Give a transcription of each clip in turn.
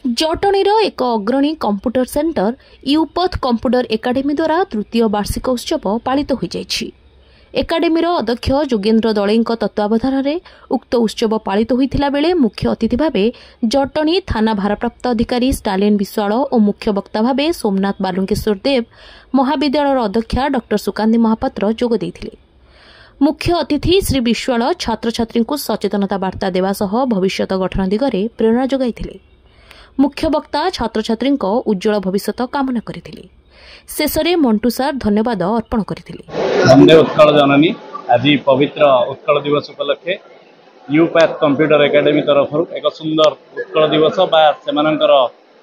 जटणीर एक अग्रणी computer centre यूपथ computer academy द्वारा तृतीय वार्षिक उत्सव पालित हो जाइछि। एकाडेमीर अध्यक्ष जोगेन्द्र दलेଙ୍କ तत्वावधान उक्त उत्सव पालित होइथिला बेले मुख्य अतिथि भावे जटणी थाना भारप्राप्त अधिकारी स्टालिन विश्वाल और मुख्य वक्ता भावे सोमनाथ बालुंकेश्वर देव महाविद्यालय अध्यक्षा डॉ सुकांती महापात्र जोग देइथिले। मुख्य अतिथि श्री विश्वाल छात्र छात्री को सचेतनता वार्ता देवा सह भविष्यत गठन दिगरे प्रेरणा जोगाइथिले। मुख्य वक्ता छात्र छात्री उज्जवल भविष्य कामना करथिले। शेषरे मंटू सार धन्यवाद अर्पण करथिले। वंदे उत्कल जननी आज पवित्र उत्कल दिवस उपलक्षे यूपैथ कंप्यूटर एकेडमी तरफ एक सुंदर उत्कल दिवस बा सेमानंकर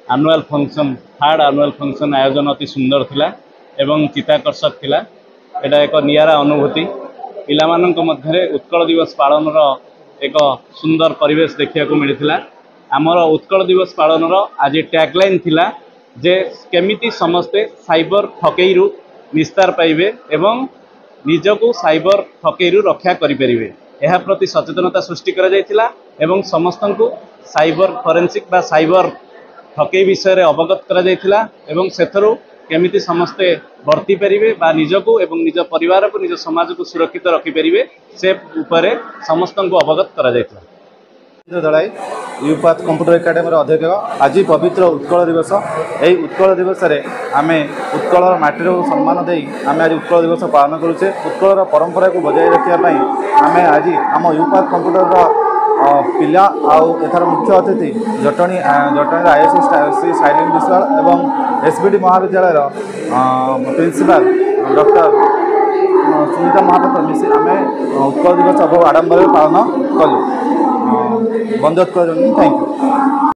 annual function third annual function आयोजन अति सुंदर थिला एवं चित्ताकर्षक थिला। एटा एक नियारा अनुभूति पिलामानंक मध्यरे उत्कल दिवस पालन एक सुंदर परिवेश देखिया को मिलिथिला। आमर उत्कल दिवस पालन आज टैगलाइन थिला जे केमिति समस्ते साइबर ठकेईरु निस्तार पाइबे एवं निजको साइबर ठकेईरु रक्षा करिपरिबे एहा प्रति सचेतनता सृष्टि करा जायतिला एवं समस्तंकु साइबर फोरेंसिक बा साइबर ठकेई विषय रे अवगत करा जायतिला एवं सेथरु केमिति समस्ते वर्ती परिबे बा निजको एवं निज परिवार को निज समाज को सुरक्षित रखि परिबे से ऊपर समस्तंकु अवगत करा जायतिला। दलाई यूपथ कंप्यूटर एकाडेमी अध्यक्ष आज पवित्र उत्कल दिवस यही उत्कल दिवस रे आमे उत्कल माटीर सम्मान दे आमे आज उत्कल दिवस पालन करुचे। उत्कल परंपरा को बजाय रखा आमे आज आम यूपथ कंप्यूटर पिला आथार मुख्य अतिथि जटणी आईएएस श्री साइलिन विश्वाल एवं एसबीडी महाविद्यालय प्रिंसिपाल डॉक्टर सुनीता महापात्र मिसी आमे उत्कल दिवस बहु आडंबर पालन कलु। बंद उत्कल। Thank you.